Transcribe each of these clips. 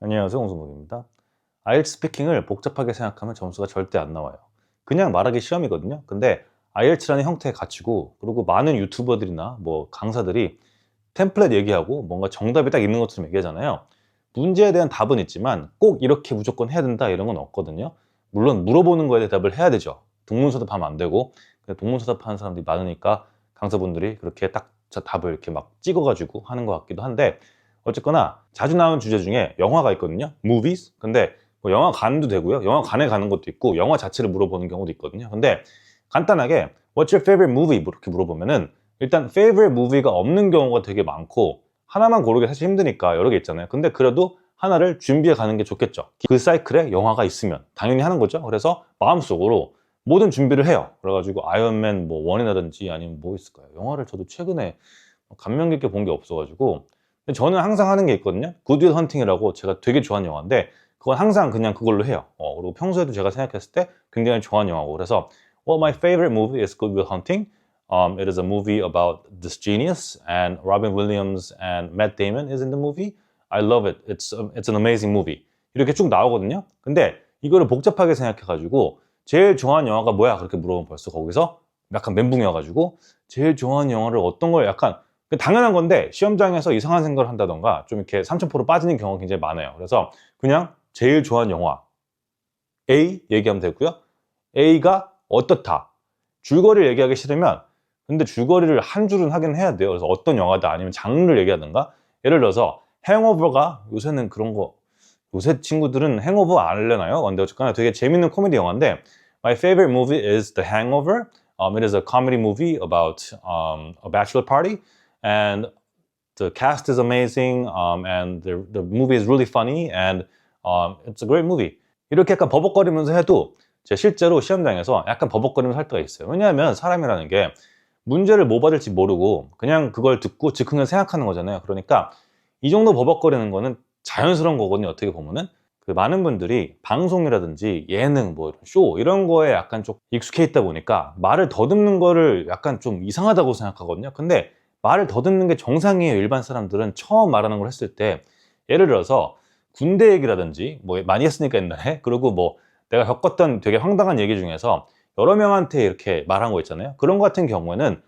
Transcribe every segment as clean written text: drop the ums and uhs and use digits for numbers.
안녕하세요, 홍성국입니다. IELTS 스피킹을 복잡하게 생각하면 점수가 절대 안 나와요. 그냥 말하기 시험이거든요. 근데 IELTS라는 형태의 가치고, 그리고 많은 유튜버들이나 뭐 강사들이 템플릿 얘기하고 뭔가 정답이 딱 있는 것처럼 얘기하잖아요. 문제에 대한 답은 있지만 꼭 이렇게 무조건 해야 된다 이런 건 없거든요. 물론 물어보는 거에 대답을 해야 되죠. 동문서답하면 안 되고, 동문서답하는 사람들이 많으니까 강사분들이 그렇게 딱 답을 이렇게 막 찍어가지고 하는 것 같기도 한데, 어쨌거나 자주 나오는 주제 중에 영화가 있거든요. movies. 근데 뭐 영화관도 되고요. 영화관에 가는 것도 있고 영화 자체를 물어보는 경우도 있거든요. 근데 간단하게 What's your favorite movie? 이렇게 물어보면은 일단 favorite movie가 없는 경우가 되게 많고, 하나만 고르기 사실 힘드니까 여러 개 있잖아요. 근데 그래도 하나를 준비해 가는 게 좋겠죠. 그 사이클에 영화가 있으면 당연히 하는 거죠. 그래서 마음속으로 모든 준비를 해요. 그래가지고 아이언맨 뭐 원이라든지 아니면 뭐 있을까요? 영화를 저도 최근에 감명 깊게 본 게 없어가지고. 근데 저는 항상 하는 게 있거든요. 굿 윌 헌팅이라고 제가 되게 좋아하는 영화인데, 그건 항상 그냥 그걸로 해요. 그리고 평소에도 제가 생각했을 때 굉장히 좋아하는 영화고. 그래서 well, my favorite movie is Good Will Hunting. It is a movie about this genius, and Robin Williams and Matt Damon is in the movie. I love it. It's an amazing movie. 이렇게 쭉 나오거든요. 근데 이거를 복잡하게 생각해가지고 제일 좋아하는 영화가 뭐야? 그렇게 물어보면 벌써 거기서 약간 멘붕이어가지고, 제일 좋아하는 영화를 어떤 걸 약간 당연한 건데 시험장에서 이상한 생각을 한다던가 좀 이렇게 삼천포로 빠지는 경우가 굉장히 많아요. 그래서 그냥 제일 좋아하는 영화 A 얘기하면 되고요. A가 어떻다. 줄거리를 얘기하기 싫으면, 근데 줄거리를 한 줄은 하긴 해야 돼요. 그래서 어떤 영화다 아니면 장르를 얘기하든가. 예를 들어서 행오버가, 요새는 그런 거, 요새 친구들은 행오버 안 하려나요? 근데 어쨌거나 되게 재밌는 코미디 영화인데, My favorite movie is The Hangover. It is a comedy movie about a bachelor party, and the cast is amazing, and the movie is really funny, and it's a great movie. 이렇게 약간 버벅거리면서 해도 제 실제로 시험장에서 약간 버벅거리면서 할 때가 있어요. 왜냐하면 사람이라는 게 문제를 뭐 받을지 모르고 그냥 그걸 듣고 즉흥을 생각하는 거잖아요. 그러니까 이 정도 버벅거리는 거는 자연스러운 거거든요. 어떻게 보면은 그 많은 분들이 방송이라든지 예능, 뭐 쇼 이런 거에 약간 좀 익숙해 있다 보니까 말을 더듬는 거를 약간 좀 이상하다고 생각하거든요. 근데 말을 더듬는 게 정상이에요. 일반 사람들은 처음 말하는 걸 했을 때. 예를 들어서 군대 얘기라든지 뭐 많이 했으니까 옛날에, 그리고 뭐 내가 겪었던 되게 황당한 얘기 중에서 여러 명한테 이렇게 말한 거 있잖아요. 그런 거 같은 경우에는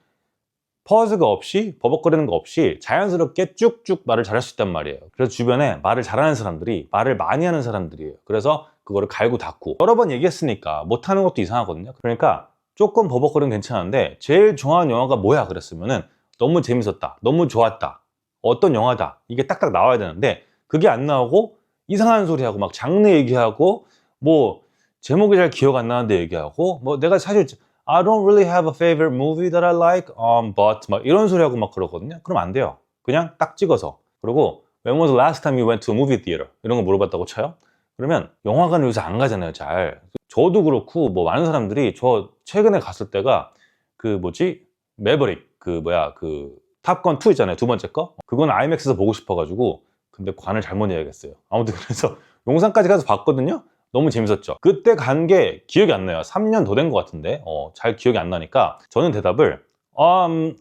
퍼즈가 없이 버벅거리는 거 없이 자연스럽게 쭉쭉 말을 잘할 수 있단 말이에요. 그래서 주변에 말을 잘하는 사람들이 말을 많이 하는 사람들이에요. 그래서 그거를 갈고 닦고 여러 번 얘기했으니까 못하는 것도 이상하거든요. 그러니까 조금 버벅거리면 괜찮은데, 제일 좋아하는 영화가 뭐야 그랬으면은 너무 재밌었다, 너무 좋았다, 어떤 영화다, 이게 딱딱 나와야 되는데 그게 안 나오고 이상한 소리하고 막 장르 얘기하고 뭐 제목이 잘 기억 안 나는데 얘기하고, 뭐 내가 사실 I don't really have a favorite movie that I like, but 막 이런 소리 하고 막 그러거든요. 그럼 안 돼요. 그냥 딱 찍어서. 그리고 When was the last time you went to a movie theater? 이런 거 물어봤다고 쳐요. 그러면 영화관을 요새 안 가잖아요, 잘. 저도 그렇고 뭐 많은 사람들이 저 최근에 갔을 때가 그 뭐지? 매버릭 그 뭐야 그 탑건 2 있잖아요, 두 번째 거. 그건 IMAX에서 보고 싶어가지고, 근데 관을 잘못 예약했어요. 아무튼 그래서 용산까지 가서 봤거든요. 너무 재밌었죠. 그때 간 게 기억이 안 나요. 3년 더 된 것 같은데 잘 기억이 안 나니까 저는 대답을 I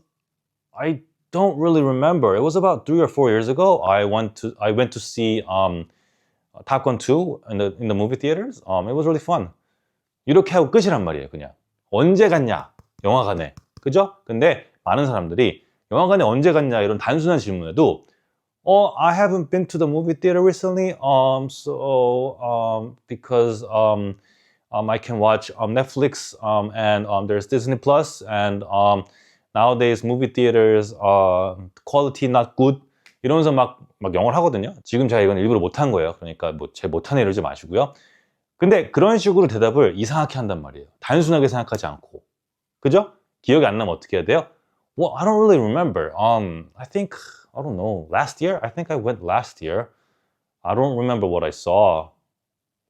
don't really remember. It was about 3 or 4 years ago. I went to see Top Gun 2 in the movie theaters. It was really fun. 이렇게 하고 끝이란 말이에요. 그냥 언제 갔냐 영화관에, 그죠? 근데 많은 사람들이 영화관에 언제 갔냐 이런 단순한 질문에도 I haven't been to the movie theater recently. Because I can watch Netflix, and there's Disney Plus, and nowadays movie theaters quality not good. 이러면서 막 영어를 하거든요. 지금 제가 이건 일부러 못한 거예요. 그러니까 뭐 제 못하네 이러지 마시고요. 근데 그런 식으로 대답을 이상하게 한단 말이에요. 단순하게 생각하지 않고. 그죠? 기억이 안 나면 어떻게 해야 돼요? Well, I don't really remember. I think, I don't know. Last year? I think I went last year. I don't remember what I saw.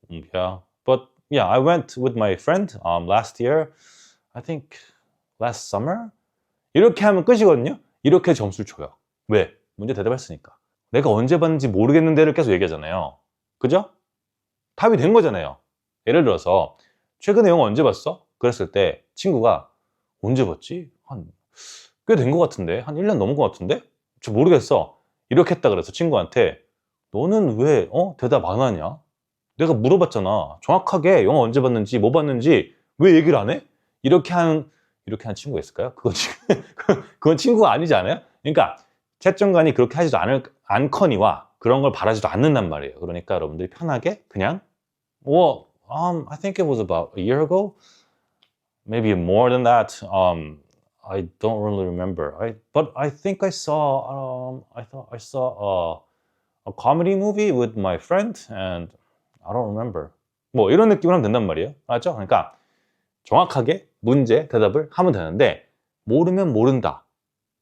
Yeah. But yeah, I went with my friend last year. I think last summer? 이렇게 하면 끝이거든요. 이렇게 점수를 줘요. 왜? 문제 대답했으니까. 내가 언제 봤는지 모르겠는데를 계속 얘기하잖아요. 그죠? 답이 된 거잖아요. 예를 들어서 최근에 영화 언제 봤어? 그랬을 때 친구가 언제 봤지? 꽤 된 것 같은데? 한 1년 넘은 것 같은데? 저 모르겠어. 이렇게 했다 그래서 친구한테 너는 왜 대답 안 하냐? 내가 물어봤잖아. 정확하게 영화 언제 봤는지 뭐 봤는지 왜 얘기를 안 해? 이렇게 한 친구가 있을까요? 그건 그건 친구가 아니지 않아요? 그러니까 채점관이 그렇게 하지도 않거니와 그런 걸 바라지도 않는단 말이에요. 그러니까 여러분들이 편하게 그냥 I think it was about a year ago, maybe more than that. I don't really remember. But I think I saw I thought I saw a comedy movie with my friend and I don't remember. 뭐 이런 느낌으로 하면 된단 말이에요. 알았죠? 그러니까 정확하게 문제 대답을 하면 되는데 모르면 모른다.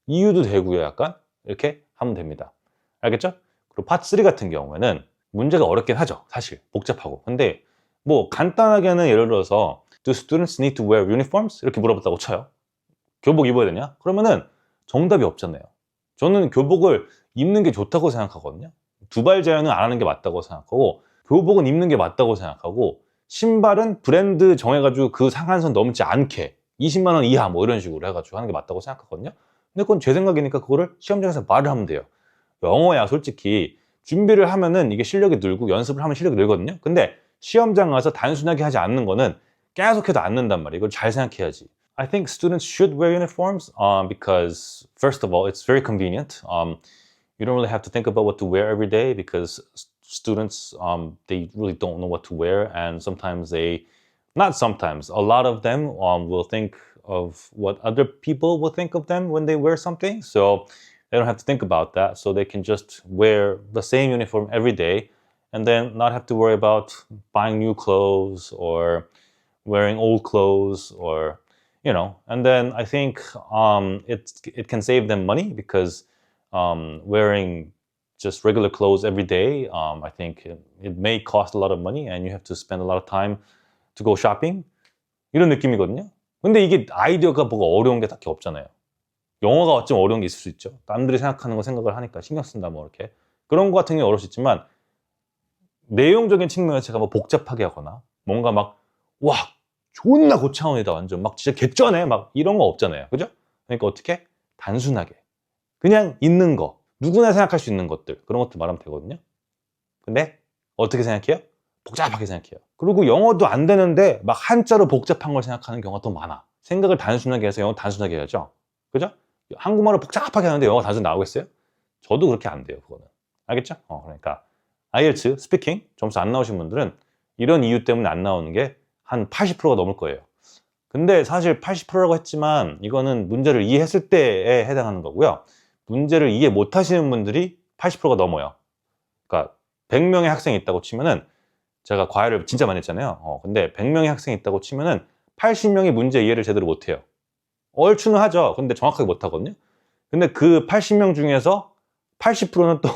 이유도 되고요. 약간 이렇게 하면 됩니다. 알겠죠? 그리고 파트 3 같은 경우에는 문제가 어렵긴 하죠. 사실 복잡하고. 근데 뭐 간단하게는 예를 들어서 Do students need to wear uniforms? 이렇게 물어봤다고 쳐요. 교복 입어야 되냐? 그러면은 정답이 없잖아요. 저는 교복을 입는 게 좋다고 생각하거든요. 두발 제한은 안 하는 게 맞다고 생각하고 교복은 입는 게 맞다고 생각하고 신발은 브랜드 정해가지고 그 상한선 넘지 않게 20만 원 이하 뭐 이런 식으로 해가지고 하는 게 맞다고 생각하거든요. 근데 그건 제 생각이니까 그거를 시험장에서 말을 하면 돼요. 영어야 솔직히 준비를 하면은 이게 실력이 늘고 연습을 하면 실력이 늘거든요. 근데 시험장 가서 단순하게 하지 않는 거는 계속해도 안 는단 말이에요. 이걸 잘 생각해야지. I think students should wear uniforms because first of all, it's very convenient. You don't really have to think about what to wear every day because students they really don't know what to wear, and sometimes not sometimes, a lot of them will think of what other people will think of them when they wear something, so they don't have to think about that, so they can just wear the same uniform every day and then not have to worry about buying new clothes or wearing old clothes, or and then I think it can save them money because wearing just regular clothes every day, I think it may cost a lot of money and you have to spend a lot of time to go shopping. 이런 느낌이거든요. 근데 이게 아이디어가 뭐가 어려운 게 딱히 없잖아요. 영어가 어쩜 어려운 게 있을 수 있죠. 남들이 생각하는 거 생각을 하니까 신경 쓴다 뭐 이렇게. 그런 거 같은 게 어려울 수 있지만 내용적인 측면에서 제가 뭐 복잡하게 하거나 뭔가 와 존나 고차원이다 완전 막 진짜 개쩌네 막 이런 거 없잖아요. 그죠? 그러니까 어떻게? 단순하게 그냥 있는 거, 누구나 생각할 수 있는 것들, 그런 것들 말하면 되거든요. 근데 어떻게 생각해요? 복잡하게 생각해요. 그리고 영어도 안 되는데 막 한자로 복잡한 걸 생각하는 경우가 더 많아. 생각을 단순하게 해서 영어 단순하게 해야죠. 그죠? 한국말을 복잡하게 하는데 영어 단순히 나오겠어요? 저도 그렇게 안 돼요, 그거는. 알겠죠? 그러니까 IELTS 스피킹 점수 안 나오신 분들은 이런 이유 때문에 안 나오는 게 한 80%가 넘을 거예요. 근데 사실 80%라고 했지만 이거는 문제를 이해했을 때에 해당하는 거고요. 문제를 이해 못 하시는 분들이 80%가 넘어요. 그러니까 100명의 학생이 있다고 치면은 제가 과외를 진짜 많이 했잖아요. 근데 100명의 학생이 있다고 치면은 80명이 문제 이해를 제대로 못 해요. 얼추는 하죠. 근데 정확하게 못 하거든요. 근데 그 80명 중에서 80%는 또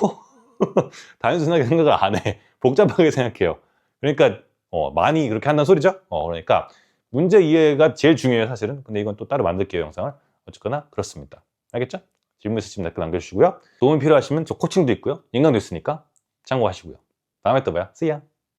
단순하게 생각을 안 해. 복잡하게 생각해요. 그러니까 많이 그렇게 한다는 소리죠. 그러니까 문제 이해가 제일 중요해요, 사실은. 근데 이건 또 따로 만들게요, 영상을. 어쨌거나 그렇습니다. 알겠죠? 질문 있으시면 댓글 남겨주시고요. 도움이 필요하시면 저 코칭도 있고요. 인강도 있으니까 참고하시고요. 다음에 또 봐요. See ya!